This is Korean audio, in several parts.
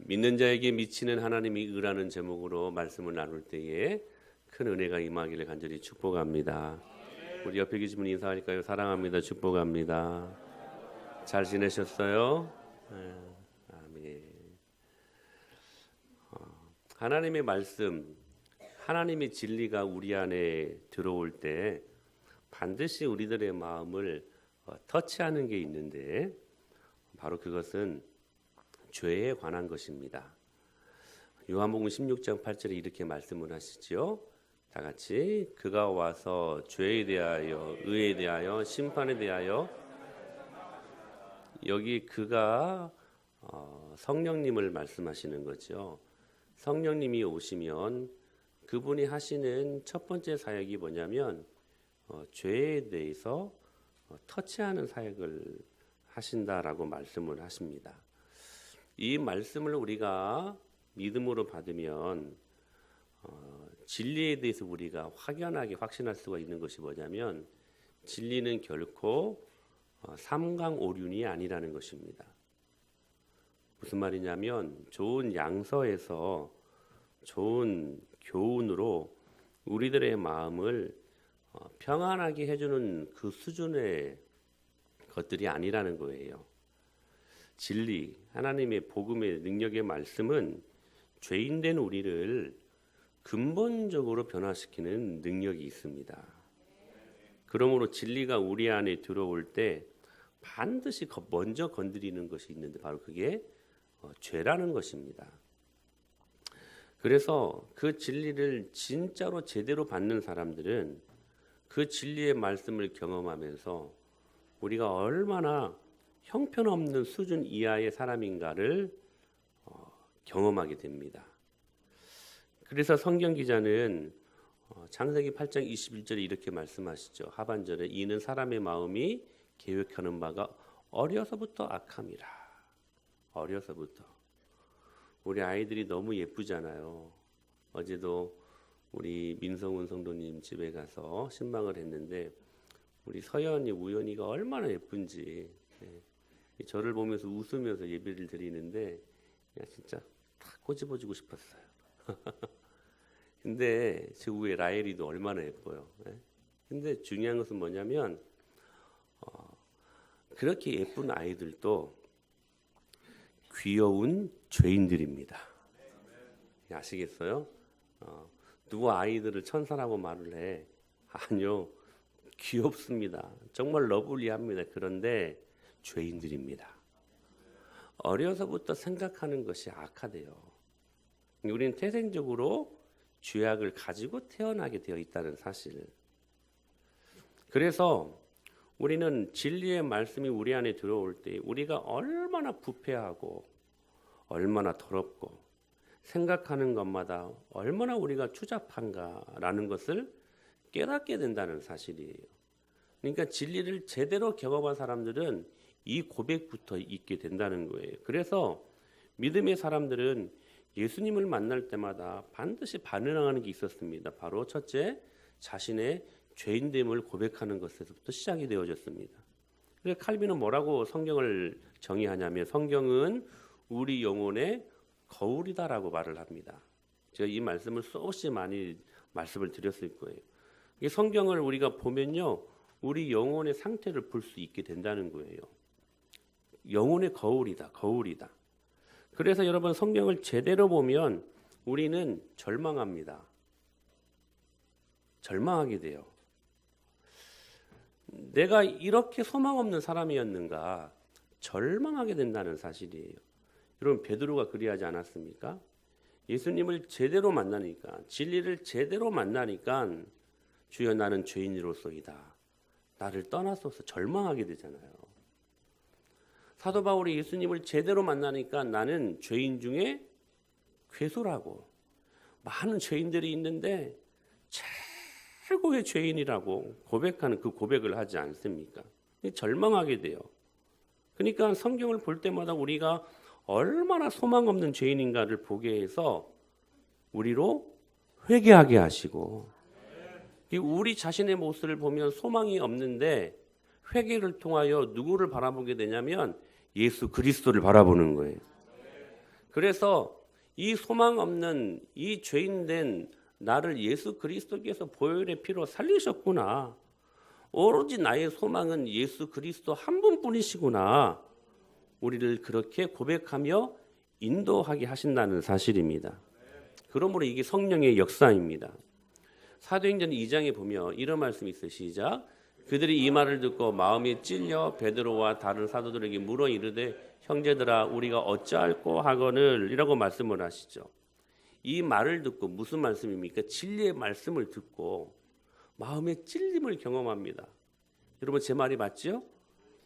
믿는 자에게 미치는 하나님이 의라는 제목으로 말씀을 나눌 때에 큰 은혜가 임하기를 간절히 축복합니다. 우리 옆에 계신 분 인사할까요? 사랑합니다. 축복합니다. 잘 지내셨어요? 아멘. 하나님의 말씀, 하나님의 진리가 우리 안에 들어올 때 반드시 우리들의 마음을 터치하는 게 있는데 바로 그것은 죄에 관한 것입니다. 요한복음 16장 8절에 이렇게 말씀을 하시죠. 다 같이 그가 와서 죄에 대하여, 의에 대하여, 심판에 대하여, 여기 그가 성령님을 말씀하시는 거죠. 성령님이 오시면 그분이 하시는 첫 번째 사역이 뭐냐면 죄에 대해서 터치하는 사역을 하신다라고 말씀을 하십니다. 이 말씀을 우리가 믿음으로 받으면 진리에 대해서 우리가 확연하게 확신할 수가 있는 것이 뭐냐면 진리는 결코 삼강오륜이 아니라는 것입니다. 무슨 말이냐면 좋은 양서에서 좋은 교훈으로 우리들의 마음을 평안하게 해주는 그 수준의 것들이 아니라는 거예요. 진리, 하나님의 복음의 능력의 말씀은 죄인된 우리를 근본적으로 변화시키는 능력이 있습니다. 그러므로 진리가 우리 안에 들어올 때 반드시 먼저 건드리는 것이 있는데 바로 그게 죄라는 것입니다. 그래서 그 진리를 진짜로 제대로 받는 사람들은 그 진리의 말씀을 경험하면서 우리가 얼마나 형편없는 수준 이하의 사람인가를 경험하게 됩니다. 그래서 성경 기자는 창세기 8장 21절에 이렇게 말씀하시죠. 하반절에 이는 사람의 마음이 계획하는 바가 어려서부터 악함이라. 어려서부터. 우리 아이들이 너무 예쁘잖아요. 어제도 우리 민성훈 성도님 집에 가서 신방을 했는데 우리 서연이, 우연이가 얼마나 예쁜지 저를 보면서 웃으면서 예배를 드리는데 그냥 진짜 다 꼬집어주고 싶었어요. 근데 제 위에 라엘이도 얼마나 예뻐요. 근데 중요한 것은 뭐냐면 그렇게 예쁜 아이들도 귀여운 죄인들입니다. 아시겠어요? 누구 아이들을 천사라고 말을 해. 아니요. 귀엽습니다. 정말 러블리합니다. 그런데 죄인들입니다. 어려서부터 생각하는 것이 악하대요. 우리는 태생적으로 죄악을 가지고 태어나게 되어 있다는 사실. 그래서 우리는 진리의 말씀이 우리 안에 들어올 때 우리가 얼마나 부패하고 얼마나 더럽고 생각하는 것마다 얼마나 우리가 추잡한가라는 것을 깨닫게 된다는 사실이에요. 그러니까 진리를 제대로 경험한 사람들은 이 고백부터 있게 된다는 거예요. 그래서 믿음의 사람들은 예수님을 만날 때마다 반드시 반응하는 게 있었습니다. 바로 첫째, 자신의 죄인됨을 고백하는 것에서부터 시작이 되어졌습니다. 그래서 칼빈은 뭐라고 성경을 정의하냐면 성경은 우리 영혼의 거울이다라고 말을 합니다. 제가 이 말씀을 수없이 많이 말씀을 드렸을 거예요. 이 성경을 우리가 보면요, 우리 영혼의 상태를 볼 수 있게 된다는 거예요. 영혼의 거울이다, 거울이다. 그래서 여러분 성경을 제대로 보면 우리는 절망합니다. 절망하게 돼요. 내가 이렇게 소망 없는 사람이었는가 절망하게 된다는 사실이에요. 여러분 베드로가 그리하지 않았습니까? 예수님을 제대로 만나니까, 진리를 제대로 만나니까 주여 나는 죄인으로서이다. 나를 떠나소서 절망하게 되잖아요. 사도 바울이 예수님을 제대로 만나니까 나는 죄인 중에 괴수라고. 많은 죄인들이 있는데 최고의 죄인이라고 고백하는 그 고백을 하지 않습니까? 절망하게 돼요. 그러니까 성경을 볼 때마다 우리가 얼마나 소망 없는 죄인인가를 보게 해서 우리로 회개하게 하시고, 우리 자신의 모습을 보면 소망이 없는데 회개를 통하여 누구를 바라보게 되냐면 예수 그리스도를 바라보는 거예요. 그래서 이 소망 없는 이 죄인된 나를 예수 그리스도께서 보혈의 피로 살리셨구나. 오로지 나의 소망은 예수 그리스도 한 분뿐이시구나. 우리를 그렇게 고백하며 인도하게 하신다는 사실입니다. 그러므로 이게 성령의 역사입니다. 사도행전 2장에 보면 이런 말씀이 있어요. 시작. 그들이 이 말을 듣고 마음이 찔려 베드로와 다른 사도들에게 물어 이르되 형제들아 우리가 어찌할꼬 하거늘 이라고 말씀을 하시죠. 이 말을 듣고 무슨 말씀입니까? 진리의 말씀을 듣고 마음의 찔림을 경험합니다. 여러분 제 말이 맞죠?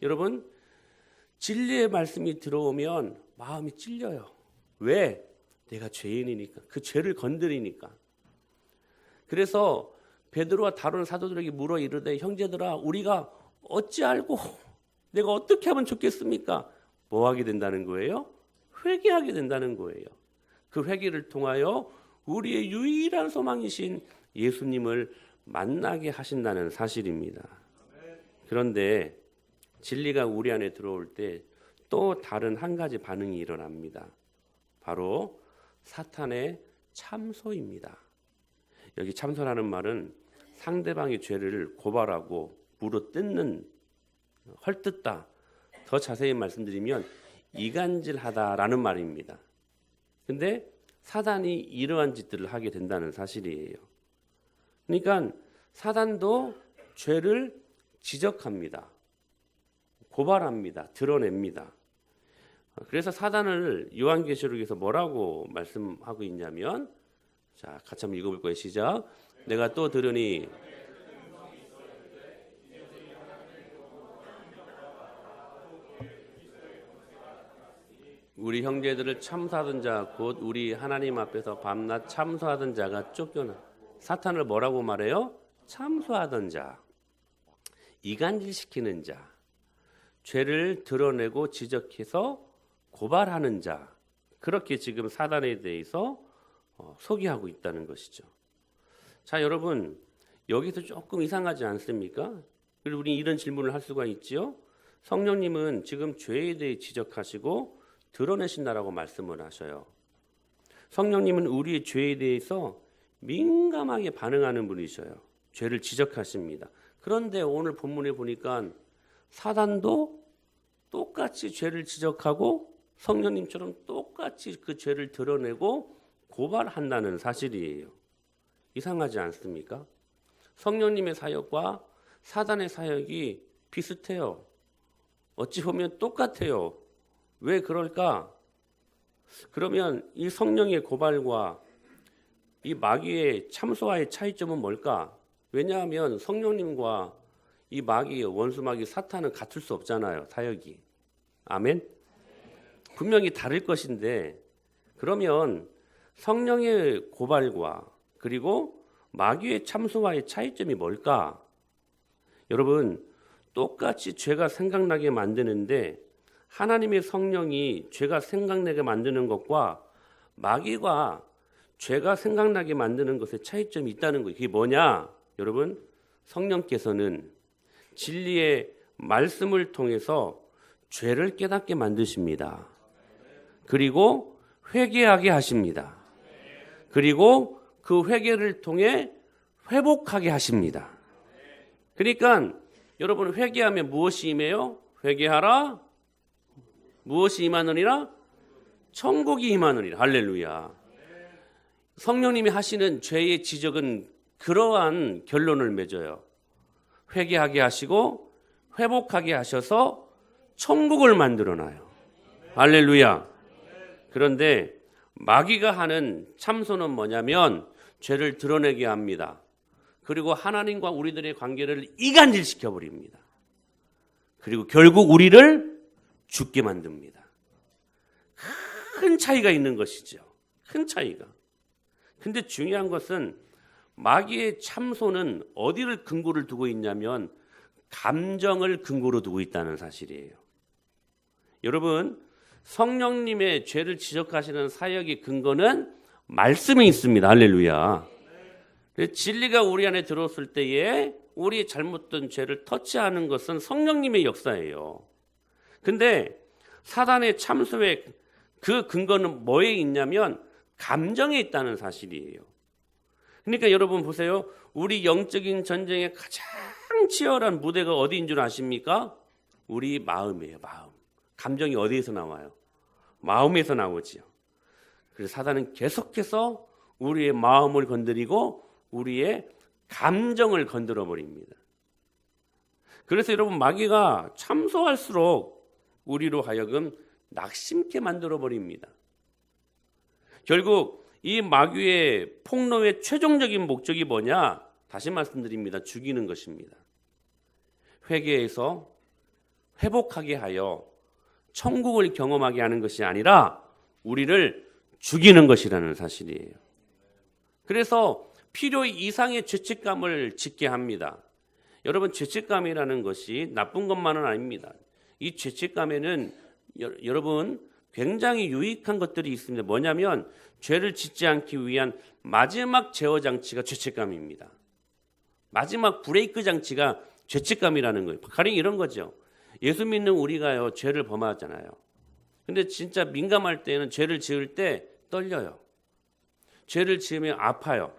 여러분 진리의 말씀이 들어오면 마음이 찔려요. 왜? 내가 죄인이니까. 그 죄를 건드리니까. 그래서 베드로와 다른 사도들에게 물어 이르되 형제들아 우리가 어찌알고 내가 어떻게 하면 좋겠습니까? 뭐 하게 된다는 거예요? 회개하게 된다는 거예요. 그 회개를 통하여 우리의 유일한 소망이신 예수님을 만나게 하신다는 사실입니다. 그런데 진리가 우리 안에 들어올 때 또 다른 한 가지 반응이 일어납니다. 바로 사탄의 참소입니다. 여기 참소라는 말은 상대방의 죄를 고발하고 물어뜯는, 헐뜯다. 더 자세히 말씀드리면 이간질하다라는 말입니다. 근데 사단이 이러한 짓들을 하게 된다는 사실이에요. 그러니까 사단도 죄를 지적합니다. 고발합니다. 드러냅니다. 그래서 사단을 요한계시록에서 뭐라고 말씀하고 있냐면, 자, 같이 한번 읽어볼 거예요. 시작. 내가 또 들으니 우리 형제들을 참소하던 자 곧 우리 하나님 앞에서 밤낮 참소하던 자가 쫓겨나. 사탄을 뭐라고 말해요? 참소하던 자, 이간질시키는 자, 죄를 드러내고 지적해서 고발하는 자, 그렇게 지금 사단에 대해서 소개하고 있다는 것이죠. 자, 여러분 여기서 조금 이상하지 않습니까? 그리고 우리 이런 질문을 할 수가 있지요. 성령님은 지금 죄에 대해 지적하시고 드러내신다라고 말씀을 하셔요. 성령님은 우리의 죄에 대해서 민감하게 반응하는 분이셔요. 죄를 지적하십니다. 그런데 오늘 본문에 보니까 사단도 똑같이 죄를 지적하고 성령님처럼 똑같이 그 죄를 드러내고 고발한다는 사실이에요. 이상하지 않습니까? 성령님의 사역과 사단의 사역이 비슷해요. 어찌 보면 똑같아요. 왜 그럴까? 그러면 이 성령의 고발과 이 마귀의 참소와의 차이점은 뭘까? 왜냐하면 성령님과 이 마귀, 원수 마귀, 사탄은 같을 수 없잖아요. 사역이. 아멘? 분명히 다를 것인데, 그러면 성령의 고발과 그리고 마귀의 참소와의 차이점이 뭘까? 여러분, 똑같이 죄가 생각나게 만드는데 하나님의 성령이 죄가 생각나게 만드는 것과 마귀가 죄가 생각나게 만드는 것에 차이점이 있다는 거예요. 그게 뭐냐? 여러분, 성령께서는 진리의 말씀을 통해서 죄를 깨닫게 만드십니다. 그리고 회개하게 하십니다. 그리고 그 회개를 통해 회복하게 하십니다. 그러니까 여러분 회개하면 무엇이 임해요? 회개하라. 무엇이 임하느니라? 천국이 임하느니라. 할렐루야. 성령님이 하시는 죄의 지적은 그러한 결론을 맺어요. 회개하게 하시고 회복하게 하셔서 천국을 만들어놔요. 할렐루야. 그런데 마귀가 하는 참소는 뭐냐면 죄를 드러내게 합니다. 그리고 하나님과 우리들의 관계를 이간질시켜 버립니다. 그리고 결국 우리를 죽게 만듭니다. 큰 차이가 있는 것이죠. 큰 차이가. 근데 중요한 것은 마귀의 참소는 어디를 근거를 두고 있냐면 감정을 근거로 두고 있다는 사실이에요. 여러분, 성령님의 죄를 지적하시는 사역의 근거는 말씀에 있습니다. 할렐루야. 진리가 우리 안에 들어왔을 때에 우리의 잘못된 죄를 터치하는 것은 성령님의 역사예요. 근데 사단의 참소에 그 근거는 뭐에 있냐면 감정에 있다는 사실이에요. 그러니까 여러분 보세요. 우리 영적인 전쟁의 가장 치열한 무대가 어디인 줄 아십니까? 우리 마음이에요. 마음. 감정이 어디에서 나와요? 마음에서 나오지요. 그래서 사단은 계속해서 우리의 마음을 건드리고 우리의 감정을 건드려 버립니다. 그래서 여러분 마귀가 참소할수록 우리로 하여금 낙심케 만들어 버립니다. 결국 이 마귀의 폭로의 최종적인 목적이 뭐냐? 다시 말씀드립니다. 죽이는 것입니다. 회개해서 회복하게 하여 천국을 경험하게 하는 것이 아니라 우리를 죽이는 것이라는 사실이에요. 그래서 필요 이상의 죄책감을 짓게 합니다. 여러분 죄책감이라는 것이 나쁜 것만은 아닙니다. 이 죄책감에는 여러분 굉장히 유익한 것들이 있습니다. 뭐냐면 죄를 짓지 않기 위한 마지막 제어 장치가 죄책감입니다. 마지막 브레이크 장치가 죄책감이라는 거예요. 가령 이런 거죠. 예수 믿는 우리가요 죄를 범하잖아요. 근데 진짜 민감할 때는 죄를 지을 때 떨려요. 죄를 지으면 아파요.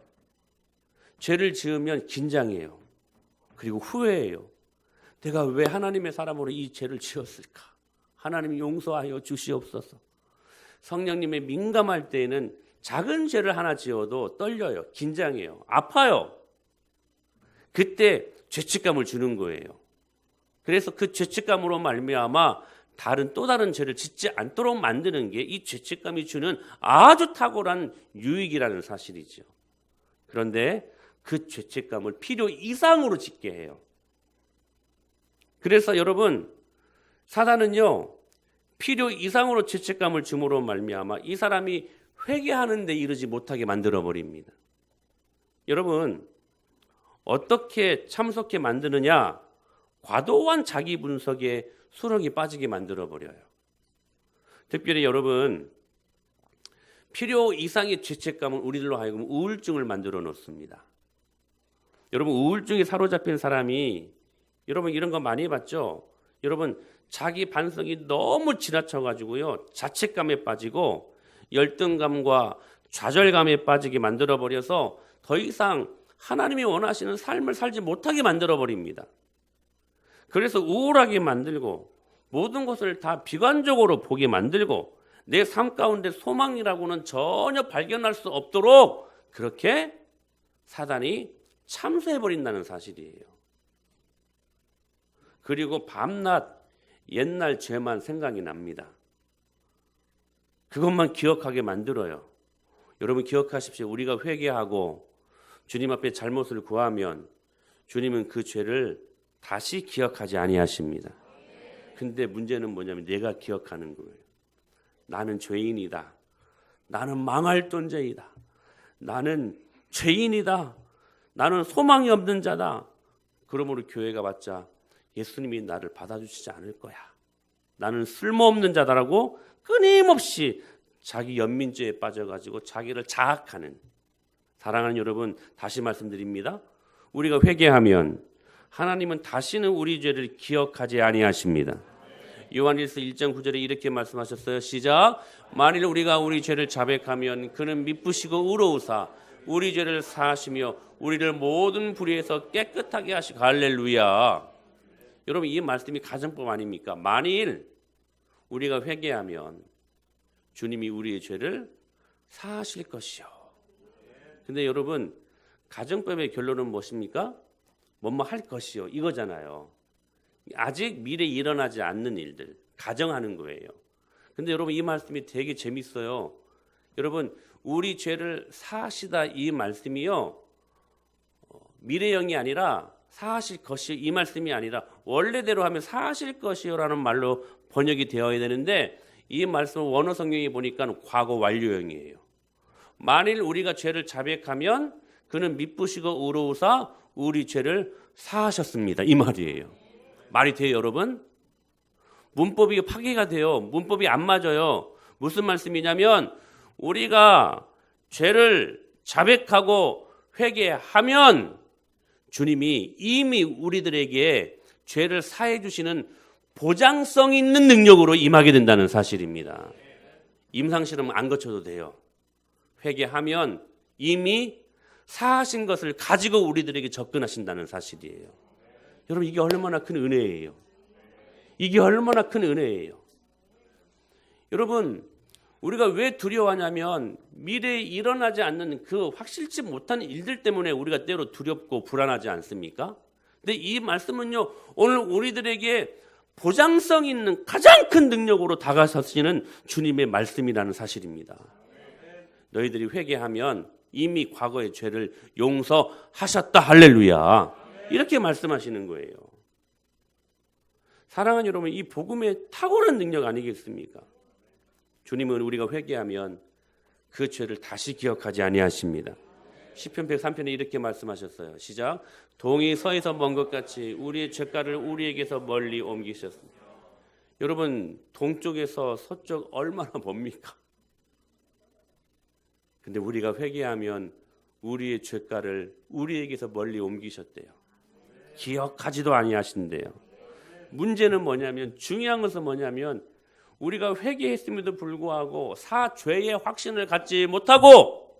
죄를 지으면 긴장해요. 그리고 후회해요. 내가 왜 하나님의 사람으로 이 죄를 지었을까? 하나님 용서하여 주시옵소서. 성령님의 민감할 때에는 작은 죄를 하나 지어도 떨려요. 긴장해요. 아파요. 그때 죄책감을 주는 거예요. 그래서 그 죄책감으로 말미암아 또 다른 죄를 짓지 않도록 만드는 게 이 죄책감이 주는 아주 탁월한 유익이라는 사실이죠. 그런데 그 죄책감을 필요 이상으로 짓게 해요. 그래서 여러분 사단은요 필요 이상으로 죄책감을 줌으로 말미암아 이 사람이 회개하는 데 이르지 못하게 만들어 버립니다. 여러분 어떻게 참석해 만드느냐? 과도한 자기 분석에 수렁이 빠지게 만들어 버려요. 특별히 여러분 필요 이상의 죄책감은 우리들로 하여금 우울증을 만들어 놓습니다. 여러분 우울증에 사로잡힌 사람이 여러분 이런 거 많이 봤죠? 여러분 자기 반성이 너무 지나쳐 가지고요 자책감에 빠지고 열등감과 좌절감에 빠지게 만들어 버려서 더 이상 하나님이 원하시는 삶을 살지 못하게 만들어 버립니다. 그래서 우울하게 만들고 모든 것을 다 비관적으로 보게 만들고 내 삶 가운데 소망이라고는 전혀 발견할 수 없도록 그렇게 사단이 참소해버린다는 사실이에요. 그리고 밤낮 옛날 죄만 생각이 납니다. 그것만 기억하게 만들어요. 여러분 기억하십시오. 우리가 회개하고 주님 앞에 잘못을 구하면 주님은 그 죄를 다시 기억하지 아니하십니다. 근데 문제는 뭐냐면 내가 기억하는 거예요. 나는 죄인이다. 나는 망할 존재이다. 나는 죄인이다. 나는 소망이 없는 자다. 그러므로 교회가 봤자 예수님이 나를 받아주시지 않을 거야. 나는 쓸모없는 자다라고 끊임없이 자기 연민죄에 빠져가지고 자기를 자학하는 사랑하는 여러분 다시 말씀드립니다. 우리가 회개하면 하나님은 다시는 우리 죄를 기억하지 아니하십니다. 요한일서 1장 9절에 이렇게 말씀하셨어요. 시작. 만일 우리가 우리 죄를 자백하면 그는 미쁘시고 의로우사 우리 죄를 사하시며 우리를 모든 불의에서 깨끗하게 하시고 할렐루야. 여러분 이 말씀이 가정법 아닙니까? 만일 우리가 회개하면 주님이 우리의 죄를 사하실 것이요. 근데 여러분 가정법의 결론은 무엇입니까? 뭐뭐 할 것이요 이거잖아요. 아직 미래에 일어나지 않는 일들 가정하는 거예요. 근데 여러분 이 말씀이 되게 재밌어요. 여러분 우리 죄를 사하시다 이 말씀이요 미래형이 아니라 사하실 것이요 이 말씀이 아니라 원래대로 하면 사하실 것이요라는 말로 번역이 되어야 되는데 이 말씀 원어 성경에 보니까 과거 완료형이에요. 만일 우리가 죄를 자백하면 그는 미쁘시고 의로우사 우리 죄를 사하셨습니다. 이 말이에요. 말이 돼요, 여러분? 문법이 파괴가 돼요. 문법이 안 맞아요. 무슨 말씀이냐면 우리가 죄를 자백하고 회개하면 주님이 이미 우리들에게 죄를 사해 주시는 보장성 있는 능력으로 임하게 된다는 사실입니다. 임상실험 안 거쳐도 돼요. 회개하면 이미 사하신 것을 가지고 우리들에게 접근하신다는 사실이에요. 여러분, 이게 얼마나 큰 은혜예요. 이게 얼마나 큰 은혜예요. 여러분, 우리가 왜 두려워하냐면 미래에 일어나지 않는 그 확실치 못한 일들 때문에 우리가 때로 두렵고 불안하지 않습니까? 근데 이 말씀은요, 오늘 우리들에게 보장성 있는 가장 큰 능력으로 다가서시는 주님의 말씀이라는 사실입니다. 너희들이 회개하면 이미 과거의 죄를 용서하셨다. 할렐루야. 이렇게 말씀하시는 거예요. 사랑하는 여러분, 이 복음의 탁월한 능력 아니겠습니까? 주님은 우리가 회개하면 그 죄를 다시 기억하지 아니하십니다. 시편 103편에 이렇게 말씀하셨어요. 시작. 동이 서에서 먼 것 같이 우리의 죄가를 우리에게서 멀리 옮기셨습니다. 여러분, 동쪽에서 서쪽 얼마나 멉니까? 근데 우리가 회개하면 우리의 죄가를 우리에게서 멀리 옮기셨대요. 기억하지도 아니하신대요. 문제는 뭐냐면, 중요한 것은 뭐냐면, 우리가 회개했음에도 불구하고 사죄의 확신을 갖지 못하고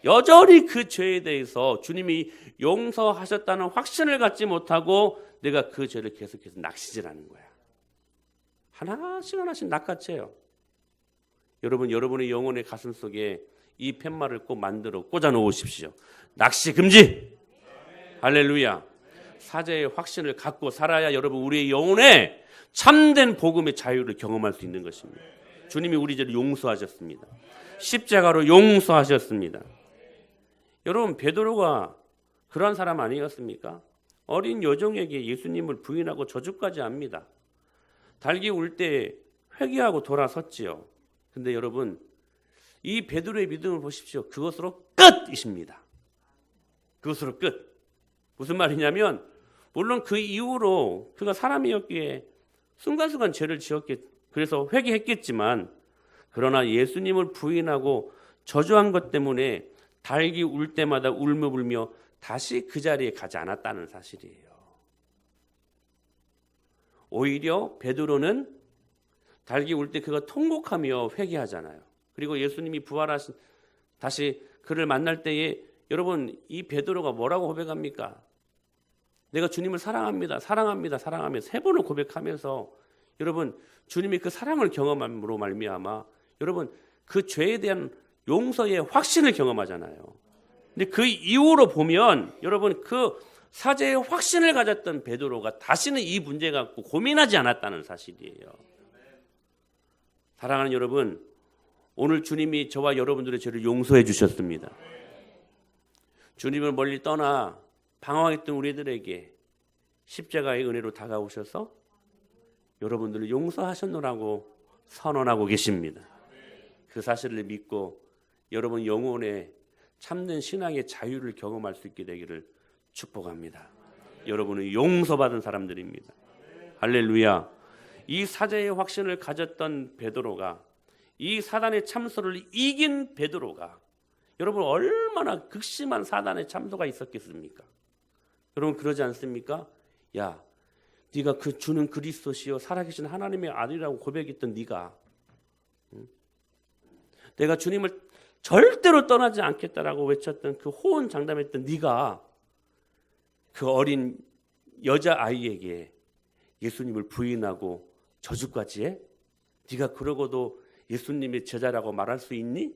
여전히 그 죄에 대해서 주님이 용서하셨다는 확신을 갖지 못하고 내가 그 죄를 계속해서 낚시질하는 거야. 하나씩 낚아채요. 여러분, 여러분의 영혼의 가슴 속에 이 팻말을 꼭 만들어 꽂아 놓으십시오. 낚시 금지. 할렐루야. 사죄의 확신을 갖고 살아야 여러분 우리의 영혼에 참된 복음의 자유를 경험할 수 있는 것입니다. 주님이 우리 죄를 용서하셨습니다. 십자가로 용서하셨습니다. 여러분, 베드로가 그러한 사람 아니었습니까? 어린 여종에게 예수님을 부인하고 저주까지 합니다. 달기 울 때 회개하고 돌아섰지요. 근데 여러분, 이 베드로의 믿음을 보십시오. 그것으로 끝이십니다. 그것으로 끝. 무슨 말이냐면, 물론 그 이후로 그가 사람이었기에 순간순간 죄를 지었겠, 그래서 회개했겠지만, 그러나 예수님을 부인하고 저주한 것 때문에 달기 울 때마다 울며불며 다시 그 자리에 가지 않았다는 사실이에요. 오히려 베드로는 달기 울 때 그가 통곡하며 회개하잖아요. 그리고 예수님이 부활하신 다시 그를 만날 때에 여러분, 이 베드로가 뭐라고 고백합니까? 내가 주님을 사랑합니다. 사랑합니다. 사랑하며 세 번을 고백하면서 여러분, 주님이 그 사랑을 경험함으로 말미암아 여러분 그 죄에 대한 용서의 확신을 경험하잖아요. 근데 그 이후로 보면 여러분 그 사죄의 확신을 가졌던 베드로가 다시는 이 문제 갖고 고민하지 않았다는 사실이에요. 사랑하는 여러분, 오늘 주님이 저와 여러분들의 죄를 용서해 주셨습니다. 주님을 멀리 떠나 방황했던 우리들에게 십자가의 은혜로 다가오셔서 여러분들을 용서하셨노라고 선언하고 계십니다. 그 사실을 믿고 여러분 영혼의 참된 신앙의 자유를 경험할 수 있게 되기를 축복합니다. 여러분은 용서받은 사람들입니다. 할렐루야. 이 사죄의 확신을 가졌던 베드로가, 이 사단의 참소를 이긴 베드로가 여러분 얼마나 극심한 사단의 참소가 있었겠습니까? 여러분 그러지 않습니까? 야, 네가 그 주는 그리스도시요 살아계신 하나님의 아들이라고 고백했던 네가, 내가 주님을 절대로 떠나지 않겠다라고 외쳤던 그 호언장담했던 네가 그 어린 여자아이에게 예수님을 부인하고 저주까지 해? 네가 그러고도 예수님의 제자라고 말할 수 있니?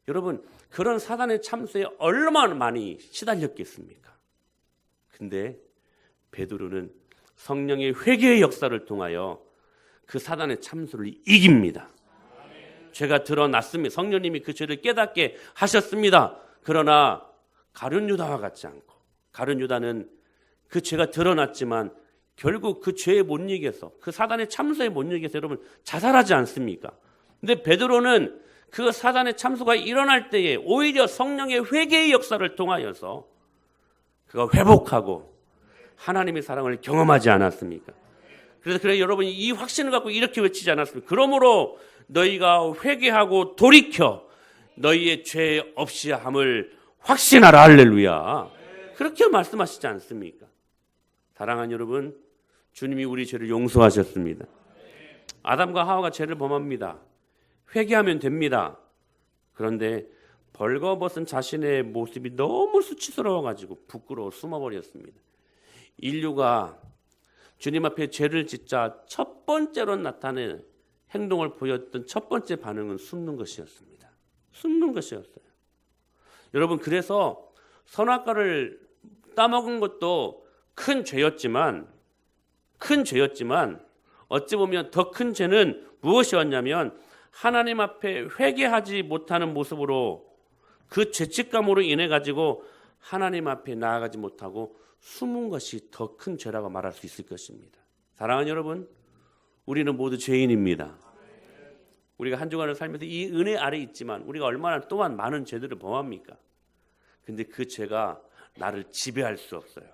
여러분 그런 사단의 참소에 얼마나 많이 시달렸겠습니까? 근데 베드로는 성령의 회개의 역사를 통하여 그 사단의 참소를 이깁니다. 죄가 드러났습니다. 성령님이 그 죄를 깨닫게 하셨습니다. 그러나 가룟 유다와 같지 않고, 가룟 유다는 그 죄가 드러났지만 결국 그 죄에 못 이겨서, 그 사단의 참소에 못 이겨서 여러분 자살하지 않습니까? 근데 베드로는 그 사단의 참소가 일어날 때에 오히려 성령의 회개의 역사를 통하여서 그가 회복하고 하나님의 사랑을 경험하지 않았습니까? 그래서 여러분이 이 확신을 갖고 이렇게 외치지 않았습니까? 그러므로 너희가 회개하고 돌이켜 너희의 죄 없이 함을 확신하라. 할렐루야. 그렇게 말씀하시지 않습니까? 사랑하는 여러분, 주님이 우리 죄를 용서하셨습니다. 아담과 하와가 죄를 범합니다. 회개하면 됩니다. 그런데 벌거벗은 자신의 모습이 너무 수치스러워가지고 부끄러워 숨어버렸습니다. 인류가 주님 앞에 죄를 짓자 첫 번째로 나타낸 행동을 보였던 첫 번째 반응은 숨는 것이었습니다. 숨는 것이었어요. 여러분, 그래서 선악과를 따먹은 것도 큰 죄였지만 어찌 보면 더 큰 죄는 무엇이었냐면 하나님 앞에 회개하지 못하는 모습으로 그 죄책감으로 인해 가지고 하나님 앞에 나아가지 못하고 숨은 것이 더 큰 죄라고 말할 수 있을 것입니다. 사랑하는 여러분, 우리는 모두 죄인입니다. 우리가 한 주간을 살면서 이 은혜 아래 있지만 우리가 얼마나 또한 많은 죄들을 범합니까? 근데 그 죄가 나를 지배할 수 없어요.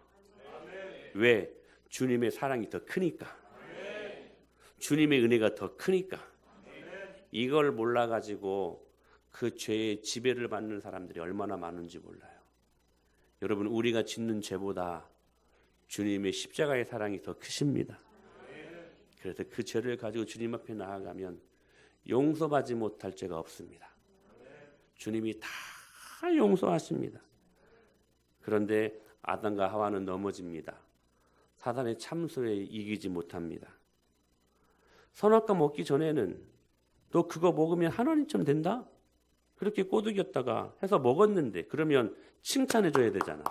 왜? 주님의 사랑이 더 크니까. 주님의 은혜가 더 크니까. 이걸 몰라가지고 그 죄의 지배를 받는 사람들이 얼마나 많은지 몰라요. 여러분, 우리가 짓는 죄보다 주님의 십자가의 사랑이 더 크십니다. 그래서 그 죄를 가지고 주님 앞에 나아가면 용서받지 못할 죄가 없습니다. 주님이 다 용서하십니다. 그런데 아담과 하와는 넘어집니다. 사단의 참소에 이기지 못합니다. 선악과 먹기 전에는 너 그거 먹으면 하나님처럼 된다? 그렇게 꼬드겼다가 해서 먹었는데 그러면 칭찬해줘야 되잖아.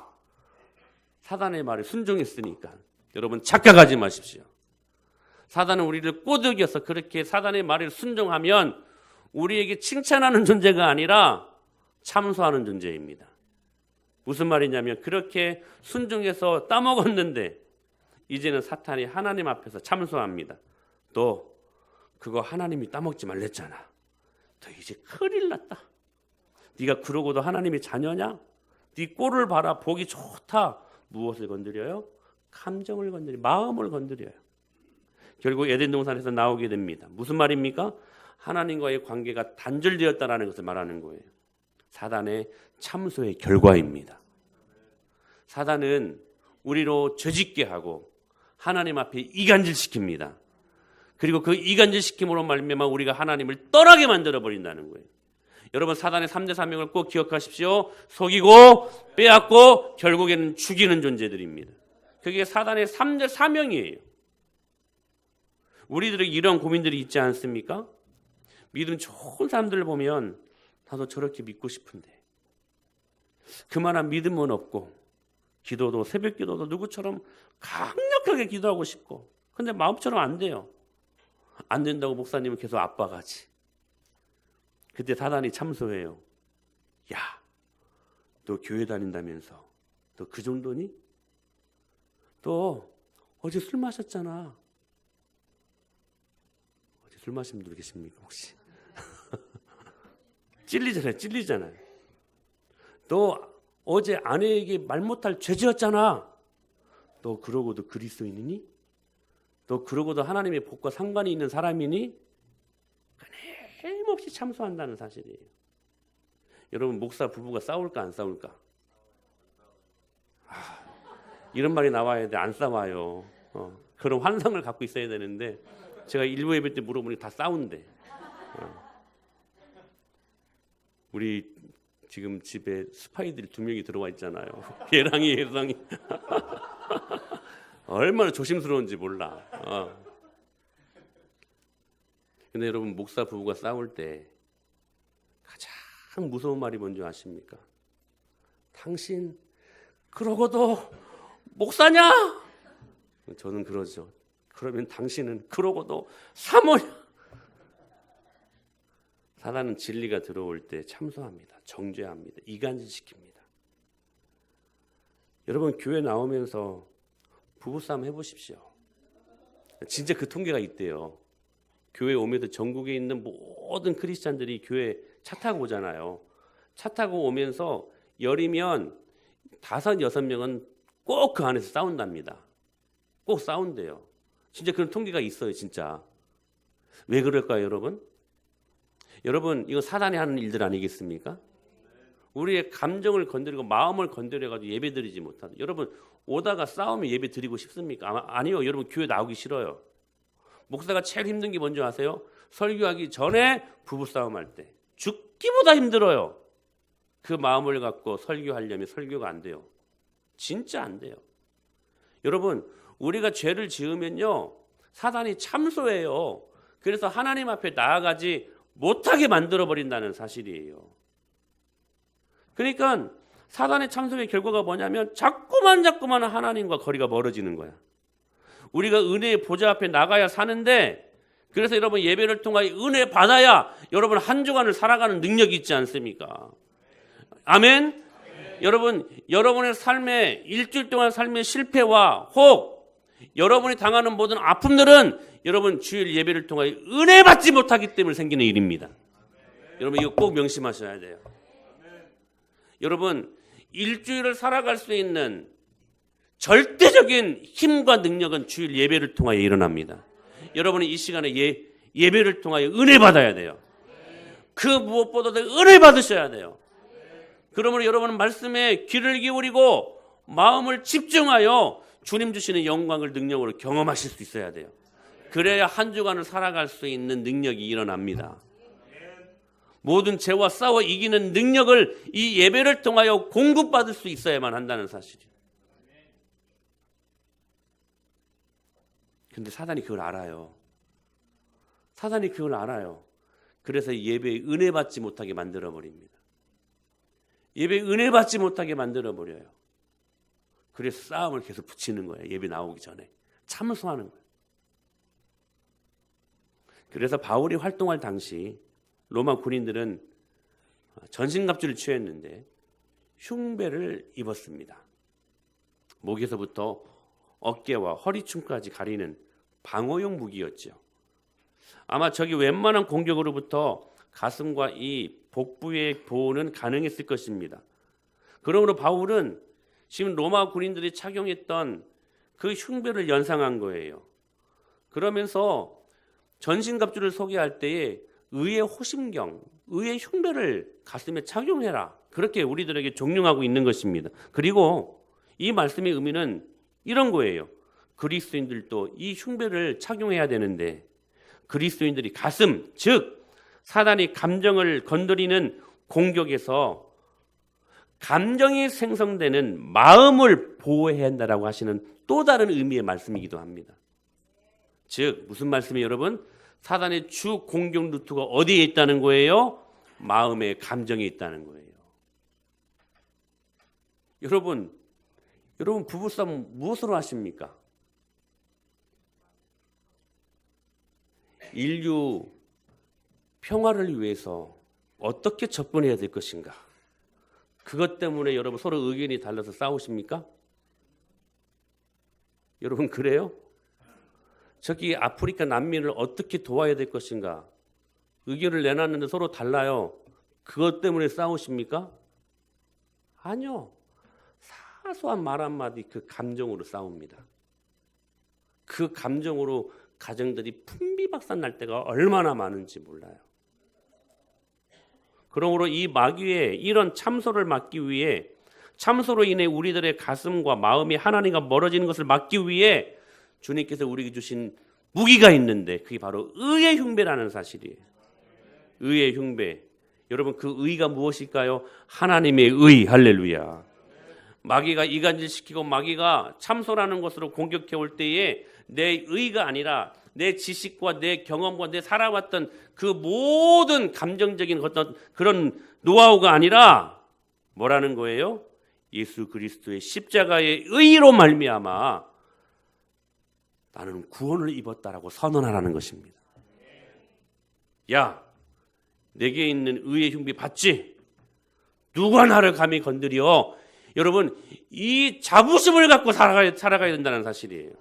사단의 말에 순종했으니까. 여러분, 착각하지 마십시오. 사단은 우리를 꼬드겨서 그렇게 사단의 말에 순종하면 우리에게 칭찬하는 존재가 아니라 참소하는 존재입니다. 무슨 말이냐면 그렇게 순종해서 따먹었는데 이제는 사탄이 하나님 앞에서 참소합니다. 너 그거 하나님이 따먹지 말랬잖아. 너 이제 큰일 났다. 네가 그러고도 하나님의 자녀냐? 네 꼴을 봐라. 보기 좋다. 무엇을 건드려요? 감정을 건드려요. 마음을 건드려요. 결국 에덴 동산에서 나오게 됩니다. 무슨 말입니까? 하나님과의 관계가 단절되었다라는 것을 말하는 거예요. 사단의 참소의 결과입니다. 사단은 우리로 죄짓게 하고 하나님 앞에 이간질시킵니다. 그리고 그 이간질시킴으로 말미암아 우리가 하나님을 떠나게 만들어 버린다는 거예요. 여러분, 사단의 3대 사명을 꼭 기억하십시오. 속이고 빼앗고 결국에는 죽이는 존재들입니다. 그게 사단의 3대 사명이에요. 우리들에게 이런 고민들이 있지 않습니까? 믿음 좋은 사람들을 보면 나도 저렇게 믿고 싶은데 그만한 믿음은 없고 기도도 새벽 기도도 누구처럼 강력하게 기도하고 싶고 근데 마음처럼 안 돼요. 안 된다고 목사님은 계속 압박하지. 그때 사단이 참소해요. 야, 너 교회 다닌다면서 너 그 정도니? 너 어제 술 마셨잖아. 어제 술 마신 분들 계십니까 혹시? 찔리잖아요. 너 어제 아내에게 말 못할 죄 지었잖아. 너 그러고도 그리스도인이니? 너 그러고도 하나님의 복과 상관이 있는 사람이니? 끊임없이 참소한다는 사실이에요. 여러분, 목사 부부가 싸울까 안 싸울까? 이런 말이 나와야 돼. 안 싸워요. 그런 환상을 갖고 있어야 되는데 제가 일부 예배 때 물어보니 다 싸운대. 우리 지금 집에 스파이들이 2명이 들어와 있잖아요. 예랑이 예성이. 얼마나 조심스러운지 몰라. 근데 여러분, 목사 부부가 싸울 때 가장 무서운 말이 뭔지 아십니까? 당신 그러고도 목사냐? 저는 그러죠. 그러면 당신은 그러고도 사모냐? 사단은 진리가 들어올 때 참소합니다. 정죄합니다. 이간질시킵니다. 여러분, 교회 나오면서 부부싸움 해보십시오. 진짜 그 통계가 있대요. 교회 오면서 전국에 있는 모든 크리스찬들이 교회 차 타고 오잖아요. 차 타고 오면서 열이면 5, 6명은 꼭 그 안에서 싸운답니다. 꼭 싸운대요. 진짜 그런 통계가 있어요. 진짜. 왜 그럴까요, 여러분? 여러분, 이거 사단이 하는 일들 아니겠습니까? 우리의 감정을 건드리고 마음을 건드려가지고 예배 드리지 못하는. 여러분, 오다가 싸우면 예배 드리고 싶습니까? 아니요. 여러분, 교회 나오기 싫어요. 목사가 제일 힘든 게 뭔지 아세요? 설교하기 전에 부부싸움 할 때 죽기보다 힘들어요. 그 마음을 갖고 설교하려면 설교가 안 돼요. 진짜 안 돼요. 여러분, 우리가 죄를 지으면요, 사단이 참소해요. 그래서 하나님 앞에 나아가지 못하게 만들어버린다는 사실이에요. 그러니까 사단의 참소의 결과가 뭐냐면 자꾸만 하나님과 거리가 멀어지는 거야. 우리가 은혜의 보좌 앞에 나가야 사는데, 그래서 여러분 예배를 통하여 은혜 받아야 여러분 한 주간을 살아가는 능력이 있지 않습니까? 아멘? 여러분, 여러분의 삶에 일주일 동안 삶의 실패와 혹 여러분이 당하는 모든 아픔들은 여러분 주일 예배를 통하여 은혜 받지 못하기 때문에 생기는 일입니다. 여러분 이거 꼭 명심하셔야 돼요. 여러분, 일주일을 살아갈 수 있는 절대적인 힘과 능력은 주일 예배를 통하여 일어납니다. 여러분이 이 시간에 예배를 통하여 은혜 받아야 돼요. 그 무엇보다도 은혜 받으셔야 돼요. 그러므로 여러분은 말씀에 귀를 기울이고 마음을 집중하여 주님 주시는 영광을 능력으로 경험하실 수 있어야 돼요. 그래야 한 주간을 살아갈 수 있는 능력이 일어납니다. 모든 죄와 싸워 이기는 능력을 이 예배를 통하여 공급받을 수 있어야만 한다는 사실이에요. 근데 사단이 그걸 알아요. 사단이 그걸 알아요. 그래서 예배에 은혜 받지 못하게 만들어버립니다. 예배에 은혜 받지 못하게 만들어버려요. 그래서 싸움을 계속 붙이는 거예요. 예배 나오기 전에. 참소하는 거예요. 그래서 바울이 활동할 당시 로마 군인들은 전신갑주를 취했는데 흉배를 입었습니다. 목에서부터 어깨와 허리춤까지 가리는 방어용 무기였죠. 아마 저기 웬만한 공격으로부터 가슴과 이 복부의 보호는 가능했을 것입니다. 그러므로 바울은 지금 로마 군인들이 착용했던 그 흉배를 연상한 거예요. 그러면서 전신갑주를 소개할 때에 의의 호심경, 의의 흉배를 가슴에 착용해라. 그렇게 우리들에게 종용하고 있는 것입니다. 그리고 이 말씀의 의미는 이런 거예요. 그리스도인들도 이 흉배를 착용해야 되는데 그리스도인들이 가슴, 즉 사단이 감정을 건드리는 공격에서 감정이 생성되는 마음을 보호해야 한다라고 하시는 또 다른 의미의 말씀이기도 합니다. 즉 무슨 말씀이에요, 여러분? 사단의 주 공격 루트가 어디에 있다는 거예요? 마음의 감정에 있다는 거예요. 여러분 부부싸움 무엇으로 하십니까? 인류 평화를 위해서 어떻게 접근해야 될 것인가? 그것 때문에 여러분 서로 의견이 달라서 싸우십니까? 여러분 그래요? 저기 아프리카 난민을 어떻게 도와야 될 것인가? 의견을 내놨는데 서로 달라요. 그것 때문에 싸우십니까? 아니요. 사소한 말 한마디 그 감정으로 싸웁니다. 그 감정으로 가정들이 풍비박산 날 때가 얼마나 많은지 몰라요. 그러므로 이 마귀의 이런 참소를 막기 위해, 참소로 인해 우리들의 가슴과 마음이 하나님과 멀어지는 것을 막기 위해 주님께서 우리에게 주신 무기가 있는데 그게 바로 의의 흉배라는 사실이에요. 의의 흉배. 여러분 그 의가 무엇일까요? 하나님의 의. 할렐루야. 마귀가 이간질시키고 마귀가 참소라는 것으로 공격해 올 때에 내 의가 아니라 내 지식과 내 경험과 내 살아왔던 그 모든 감정적인 어떤 그런 노하우가 아니라 뭐라는 거예요? 예수 그리스도의 십자가의 의로 말미암아 나는 구원을 입었다라고 선언하라는 것입니다. 야, 내게 있는 의의 흉배 봤지? 누가 나를 감히 건드려? 여러분 이 자부심을 갖고 살아가야 된다는 사실이에요.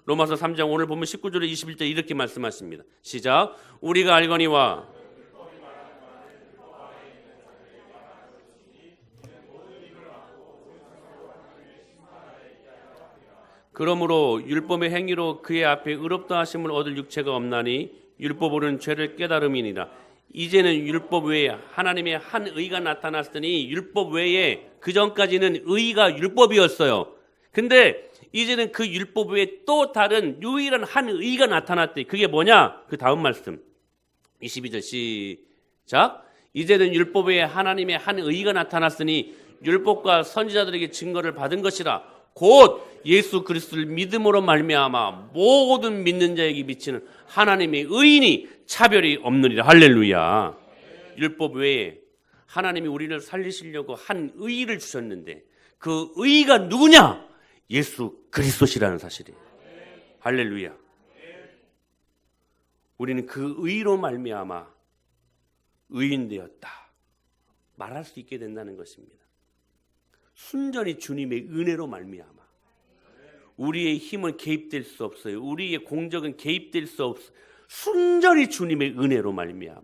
로마서 3장 오늘 보면 19절에 21절 이렇게 말씀하십니다. 시작. 우리가 알거니와 그러므로 율법의 행위로 그의 앞에 의롭다 하심을 얻을 육체가 없나니 율법으로는 죄를 깨달음이니라. 이제는 율법 외에 하나님의 한 의가 나타났으니 율법 외에 그 전까지는 의가 율법이었어요. 근데 이제는 그 율법 외에 또 다른 유일한 한 의가 나타났대. 그게 뭐냐? 그 다음 말씀 22절 시작. 이제는 율법에 하나님의 한 의가 나타났으니 율법과 선지자들에게 증거를 받은 것이라. 곧 예수 그리스도를 믿음으로 말미암아 모든 믿는 자에게 미치는 하나님의 의인이 차별이 없느니라. 할렐루야. 율법 외에 하나님이 우리를 살리시려고 한 의를 주셨는데 그 의가 누구냐? 예수 그리스도시라는 사실이에요. 할렐루야. 우리는 그 의로 말미암아 의인 되었다 말할 수 있게 된다는 것입니다. 순전히 주님의 은혜로 말미암아. 우리의 힘은 개입될 수 없어요. 우리의 공적은 개입될 수 없어요. 순전히 주님의 은혜로 말미암아.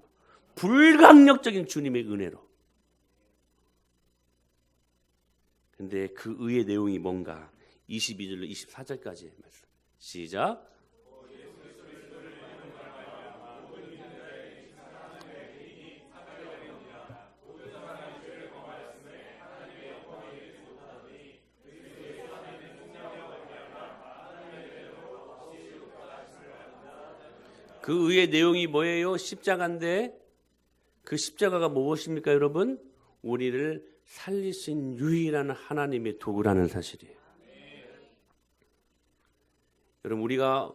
불강력적인 주님의 은혜로. 근데 그 의의 내용이 뭔가 22절로 24절까지의 말씀. 시작. 그 의의 내용이 뭐예요? 십자가인데 그 십자가가 무엇입니까, 여러분? 우리를 살리신 유일한 하나님의 도구라는 사실이에요. 여러분, 우리가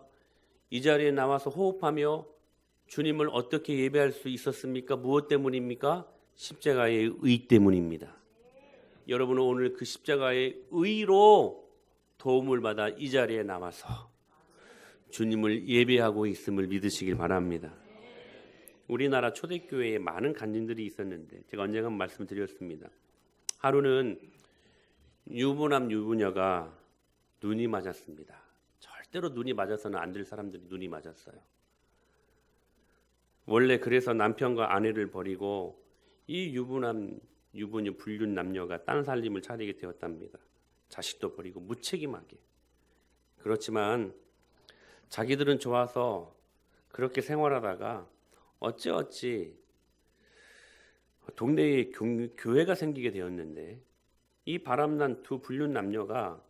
이 자리에 나와서 호흡하며 주님을 어떻게 예배할 수 있었습니까? 무엇 때문입니까? 십자가의 의 때문입니다. 여러분은 오늘 그 십자가의 의로 도움을 받아 이 자리에 나와서 주님을 예배하고 있음을 믿으시길 바랍니다. 우리나라 초대교회에 많은 간증들이 있었는데 제가 언젠가 말씀드렸습니다. 하루는 유부남 유부녀가 눈이 맞았습니다. 절대로 눈이 맞아서는 안 될 사람들이 눈이 맞았어요. 원래 그래서 남편과 아내를 버리고 이 유부남 유부녀 불륜 남녀가 딴 살림을 차리게 되었답니다. 자식도 버리고 무책임하게. 그렇지만 자기들은 좋아서 그렇게 생활하다가 어찌어찌 동네에 교회가 생기게 되었는데 이 바람난 두 불륜 남녀가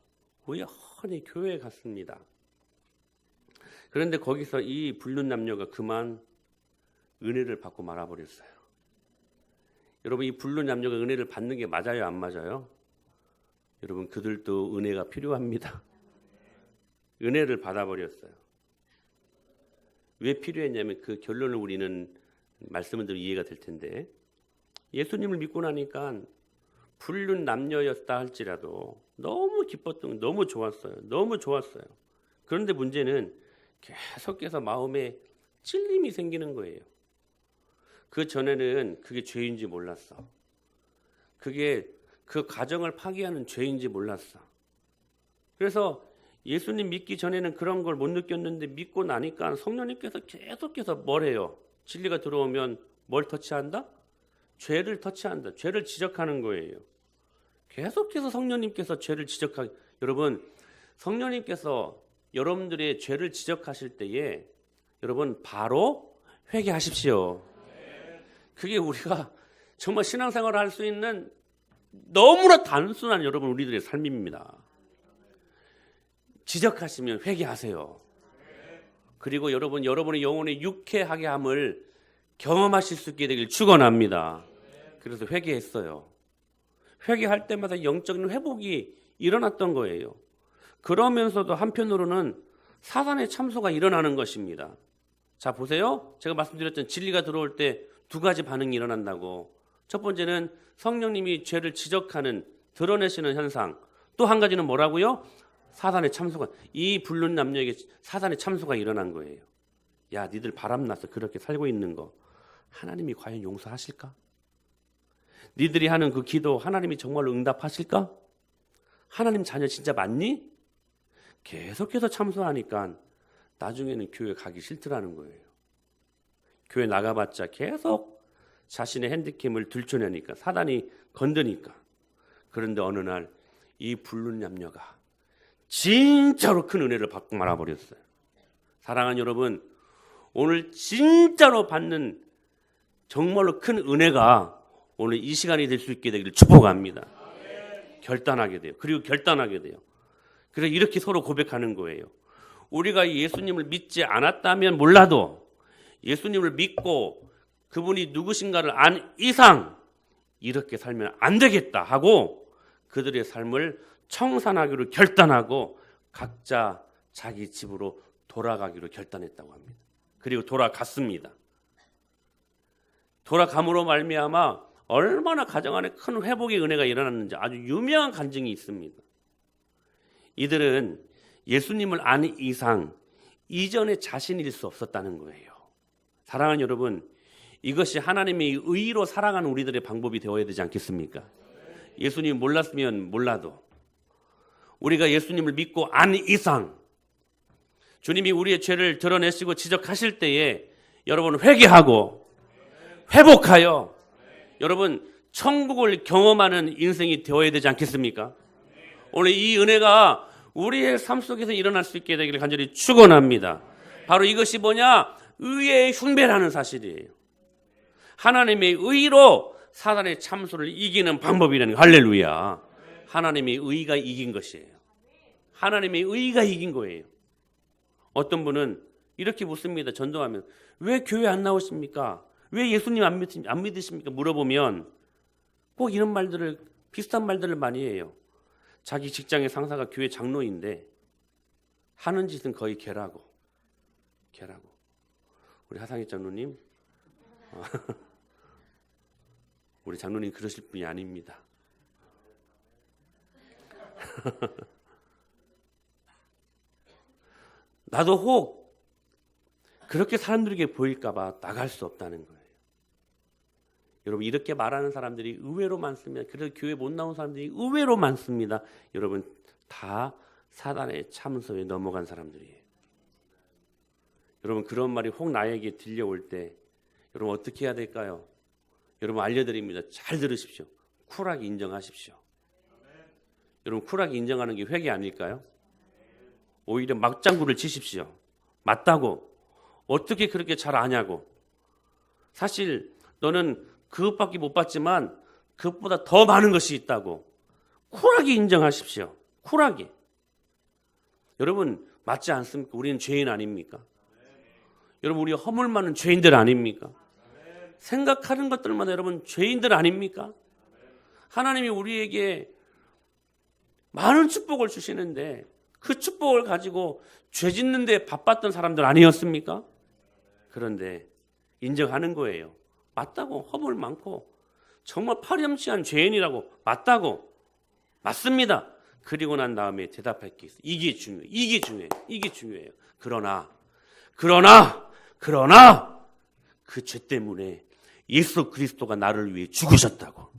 우연히 교회에 갔습니다. 그런데 거기서 이 불륜 남녀가 그만 은혜를 받고 말아버렸어요. 여러분, 이 불륜 남녀가 은혜를 받는 게 맞아요, 안 맞아요? 여러분, 그들도 은혜가 필요합니다. 은혜를 받아버렸어요. 왜 필요했냐면 그 결론을 우리는 말씀을 들으면 이해가 될 텐데, 예수님을 믿고 나니까 불륜 남녀였다 할지라도 너무 기뻤던, 너무 좋았어요. 너무 좋았어요. 그런데 문제는 계속해서 마음에 찔림이 생기는 거예요. 그 전에는 그게 죄인지 몰랐어. 그게 그 가정을 파괴하는 죄인지 몰랐어. 그래서 예수님 믿기 전에는 그런 걸 못 느꼈는데 믿고 나니까 성령님께서 계속해서 뭘 해요? 진리가 들어오면 뭘 터치한다? 죄를 터치한다. 죄를 지적하는 거예요. 계속해서 성령님께서 죄를 지적하기. 여러분, 성령님께서 여러분들의 죄를 지적하실 때에 여러분 바로 회개하십시오. 그게 우리가 정말 신앙생활을 할 수 있는 너무나 단순한 여러분 우리들의 삶입니다. 지적하시면 회개하세요. 그리고 여러분의 영혼의 유쾌하게 함을 경험하실 수 있게 되길 축원합니다. 그래서 회개했어요. 회개할 때마다 영적인 회복이 일어났던 거예요. 그러면서도 한편으로는 사단의 참소가 일어나는 것입니다. 자, 보세요. 제가 말씀드렸던 진리가 들어올 때 두 가지 반응이 일어난다고. 첫 번째는 성령님이 죄를 지적하는, 드러내시는 현상. 또 한 가지는 뭐라고요? 사단의 참소가. 이 불륜 남녀에게 사단의 참소가 일어난 거예요. 야, 니들 바람나서 그렇게 살고 있는 거 하나님이 과연 용서하실까? 니들이 하는 그 기도 하나님이 정말로 응답하실까? 하나님 자녀 진짜 맞니? 계속해서 참소하니까 나중에는 교회 가기 싫더라는 거예요. 교회 나가봤자 계속 자신의 핸디캠을 들춰내니까, 사단이 건드니까. 그런데 어느 날 이 불륜 남녀가 진짜로 큰 은혜를 받고 말아버렸어요. 사랑하는 여러분, 오늘 진짜로 받는 정말로 큰 은혜가 오늘 이 시간이 될 수 있게 되기를 축복합니다. 결단하게 돼요. 그리고 결단하게 돼요. 그래서 이렇게 서로 고백하는 거예요. 우리가 예수님을 믿지 않았다면 몰라도 예수님을 믿고 그분이 누구신가를 안 이상 이렇게 살면 안 되겠다 하고 그들의 삶을 청산하기로 결단하고 각자 자기 집으로 돌아가기로 결단했다고 합니다. 그리고 돌아갔습니다. 돌아감으로 말미암아 얼마나 가정 안에 큰 회복의 은혜가 일어났는지 아주 유명한 간증이 있습니다. 이들은 예수님을 아는 이상 이전의 자신일 수 없었다는 거예요. 사랑하는 여러분, 이것이 하나님의 의로 살아가는 우리들의 방법이 되어야 되지 않겠습니까? 예수님 몰랐으면 몰라도 우리가 예수님을 믿고 아는 이상 주님이 우리의 죄를 드러내시고 지적하실 때에 여러분 회개하고 회복하여 여러분 천국을 경험하는 인생이 되어야 되지 않겠습니까? 오늘 이 은혜가 우리의 삶 속에서 일어날 수 있게 되기를 간절히 축원합니다. 바로 이것이 뭐냐? 의의 흉배라는 사실이에요. 하나님의 의로 사단의 참소를 이기는 방법이라는 거예요. 할렐루야. 하나님의 의가 이긴 것이에요. 하나님의 의가 이긴 거예요. 어떤 분은 이렇게 묻습니다. 전도하면 왜 교회 안 나오십니까? 왜 예수님 안 믿으십니까? 물어보면 꼭 이런 말들을 비슷한 말들을 많이 해요. 자기 직장의 상사가 교회 장로인데 하는 짓은 거의 개라고. 우리 하상희 장로님 우리 장로님 그러실 분이 아닙니다. 나도 혹 그렇게 사람들에게 보일까 봐 나갈 수 없다는 거예요. 여러분 이렇게 말하는 사람들이 의외로 많습니다. 그래서 교회 못 나온 사람들이 의외로 많습니다. 여러분 다 사단의 참소에 넘어간 사람들이에요. 여러분 그런 말이 혹 나에게 들려올 때 여러분 어떻게 해야 될까요? 여러분 알려드립니다. 잘 들으십시오. 쿨하게 인정하십시오. 여러분 쿨하게 인정하는 게 회개 아닐까요? 오히려 막장구를 치십시오. 맞다고. 어떻게 그렇게 잘 아냐고. 사실 너는 그것밖에 못 봤지만 그것보다 더 많은 것이 있다고. 쿨하게 인정하십시오. 쿨하게. 여러분 맞지 않습니까? 우리는 죄인 아닙니까? 여러분 우리 허물 많은 죄인들 아닙니까? 생각하는 것들마다 여러분 죄인들 아닙니까? 하나님이 우리에게 많은 축복을 주시는데 그 축복을 가지고 죄 짓는 데 바빴던 사람들 아니었습니까? 그런데 인정하는 거예요. 맞다고. 허물 많고 정말 파렴치한 죄인이라고. 맞다고. 맞습니다. 그리고 난 다음에 대답할 게 있어요. 이게 중요해요. 그러나 그 죄 때문에 예수 그리스도가 나를 위해 죽으셨다고.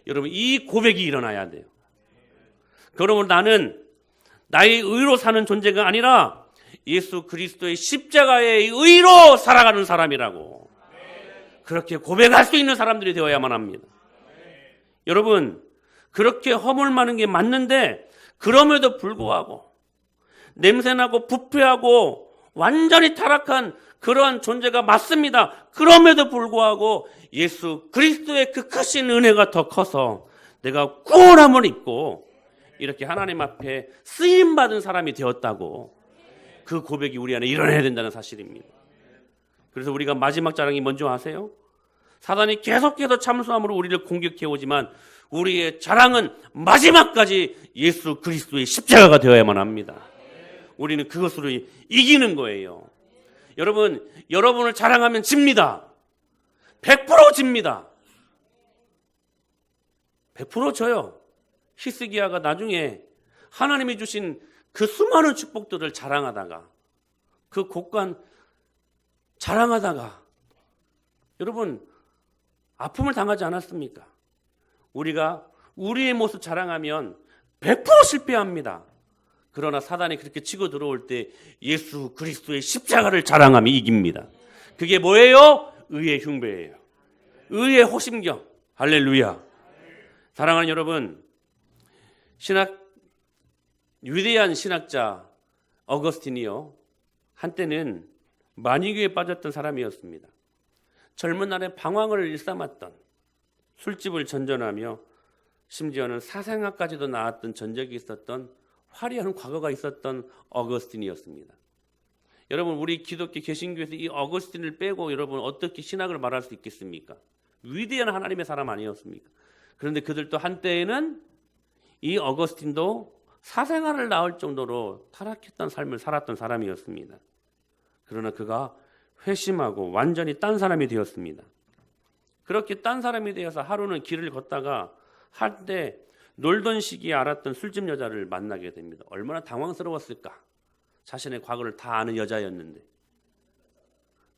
여러분 이 고백이 일어나야 돼요. 그러면 나는 나의 의로 사는 존재가 아니라 예수 그리스도의 십자가의 의로 살아가는 사람이라고. 그렇게 고백할 수 있는 사람들이 되어야만 합니다. 여러분 그렇게 허물 많은 게 맞는데 그럼에도 불구하고 냄새나고 부패하고 완전히 타락한 그러한 존재가 맞습니다. 그럼에도 불구하고 예수 그리스도의 그 크신 은혜가 더 커서 내가 구원함을 입고 이렇게 하나님 앞에 쓰임받은 사람이 되었다고. 그 고백이 우리 안에 일어나야 된다는 사실입니다. 그래서 우리가 마지막 자랑이 뭔지 아세요? 사단이 계속해서 참소함으로 우리를 공격해 오지만 우리의 자랑은 마지막까지 예수 그리스도의 십자가가 되어야만 합니다. 우리는 그것으로 이기는 거예요. 여러분, 여러분을 자랑하면 집니다. 100% 집니다. 100% 져요. 히스기야가 나중에 하나님이 주신 그 수많은 축복들을 자랑하다가 그 곡간 자랑하다가 여러분 아픔을 당하지 않았습니까? 우리가 우리의 모습 자랑하면 100% 실패합니다. 그러나 사단이 그렇게 치고 들어올 때 예수 그리스도의 십자가를 자랑하며 이깁니다. 그게 뭐예요? 의의 흉배예요. 의의 호심경. 할렐루야. 사랑하는 여러분, 위대한 신학자 어거스틴이요, 한때는 만이교에 빠졌던 사람이었습니다. 젊은 날에 방황을 일삼았던, 술집을 전전하며 심지어는 사생아까지도 나왔던 전적이 있었던 화려한 과거가 있었던 어거스틴이었습니다. 여러분 우리 기독교 개신교에서 이 어거스틴을 빼고 여러분 어떻게 신학을 말할 수 있겠습니까? 위대한 하나님의 사람 아니었습니까? 그런데 그들도 한때에는 이 어거스틴도 사생활을 낳을 정도로 타락했던 삶을 살았던 사람이었습니다. 그러나 그가 회심하고 완전히 딴 사람이 되었습니다. 그렇게 딴 사람이 되어서 하루는 길을 걷다가 한때 놀던 시기에 알았던 술집 여자를 만나게 됩니다. 얼마나 당황스러웠을까? 자신의 과거를 다 아는 여자였는데.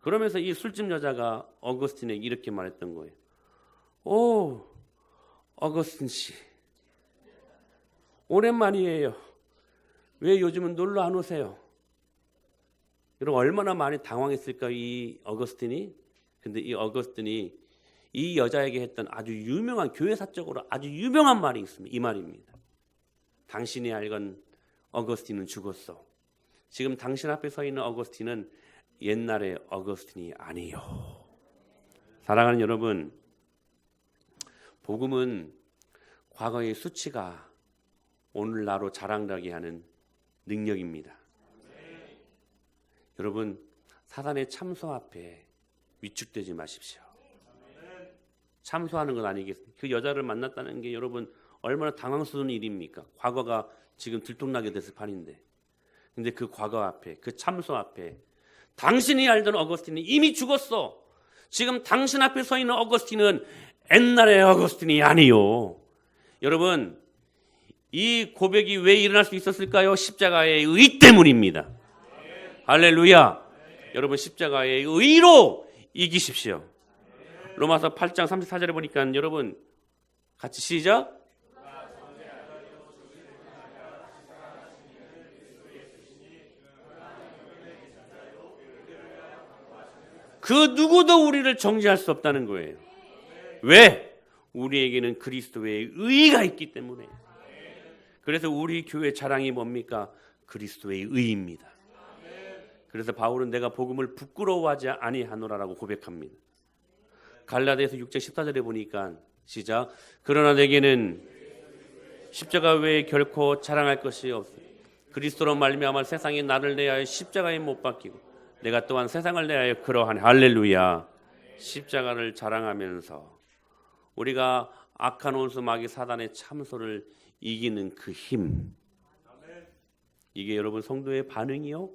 그러면서 이 술집 여자가 어거스틴에게 이렇게 말했던 거예요. 오, 어거스틴 씨, 오랜만이에요. 왜 요즘은 놀러 안 오세요? 여러분 얼마나 많이 당황했을까 이 어거스틴이. 근데 이 어거스틴이 이 여자에게 했던 아주 유명한 교회사적으로 아주 유명한 말이 있습니다. 이 말입니다. 당신이 알건 어거스틴은 죽었어. 지금 당신 앞에 서 있는 어거스틴은 옛날의 어거스틴이 아니요. 사랑하는 여러분, 복음은 과거의 수치가 오늘날로 자랑나게 하는 능력입니다. 여러분 사단의 참소 앞에 위축되지 마십시오. 참소하는 건 아니겠습니까? 그 여자를 만났다는 게 여러분 얼마나 당황스러운 일입니까? 과거가 지금 들통나게 됐을 판인데. 근데 그 과거 앞에, 그 참소 앞에 당신이 알던 어거스틴이 이미 죽었어. 지금 당신 앞에 서 있는 어거스틴은 옛날의 어거스틴이 아니요. 여러분 이 고백이 왜 일어날 수 있었을까요? 십자가의 의 때문입니다. 할렐루야. 여러분 십자가의 의로 이기십시오. 로마서 8장 34절에 보니까 여러분 같이 시작. 그 누구도 우리를 정죄할 수 없다는 거예요. 왜? 우리에게는 그리스도의 의가 있기 때문에. 그래서 우리 교회 자랑이 뭡니까? 그리스도의 의입니다. 그래서 바울은 내가 복음을 부끄러워하지 아니하노라라고 고백합니다. 갈라디아서 6장 14절에 보니까 시작. 그러나 내게는 십자가 외에 결코 자랑할 것이 없어. 그리스도로 말미암아 세상이 나를 내하여 십자가에 못 박히고 내가 또한 세상을 내하여 그러하네. 할렐루야. 십자가를 자랑하면서 우리가 악한 원수 마귀 사단의 참소를 이기는 그 힘, 이게 여러분 성도의 반응이요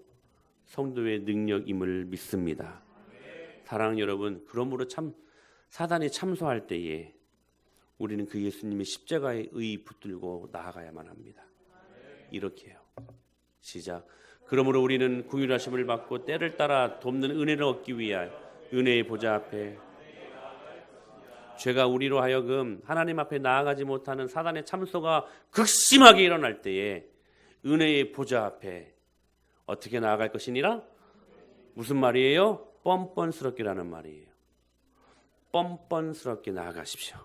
성도의 능력임을 믿습니다. 사랑하는 여러분, 그러므로 참 사단이 참소할 때에 우리는 그 예수님의 십자가의 의 붙들고 나아가야만 합니다. 이렇게요. 시작. 그러므로 우리는 긍휼하심을 받고 때를 따라 돕는 은혜를 얻기 위하여 은혜의 보좌 앞에 죄가 우리로 하여금 하나님 앞에 나아가지 못하는 사단의 참소가 극심하게 일어날 때에 은혜의 보좌 앞에 어떻게 나아갈 것이니라? 무슨 말이에요? 뻔뻔스럽게라는 말이에요. 뻔뻔스럽게 나아가십시오.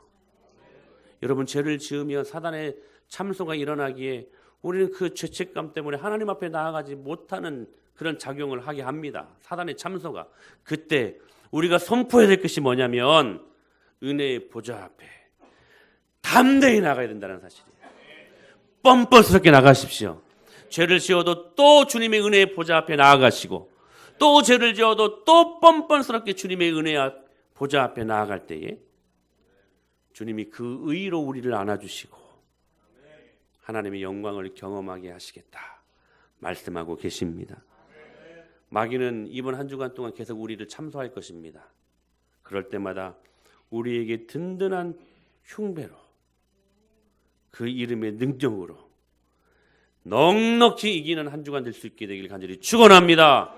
여러분 죄를 지으면 사단의 참소가 일어나기에 우리는 그 죄책감 때문에 하나님 앞에 나아가지 못하는 그런 작용을 하게 합니다. 사단의 참소가. 그때 우리가 선포해야 될 것이 뭐냐면 은혜의 보좌 앞에 담대히 나가야 된다는 사실이에요. 뻔뻔스럽게 나가십시오. 죄를 지어도 또 주님의 은혜의 보좌 앞에 나아가시고 또 죄를 지어도 또 뻔뻔스럽게 주님의 은혜의 보좌 앞에 나아갈 때에 주님이 그 의로 우리를 안아주시고 하나님의 영광을 경험하게 하시겠다 말씀하고 계십니다. 마귀는 이번 한 주간 동안 계속 우리를 참소할 것입니다. 그럴 때마다 우리에게 든든한 흉배로 그 이름의 능력으로 넉넉히 이기는 한 주간 될 수 있게 되길 간절히 축원합니다.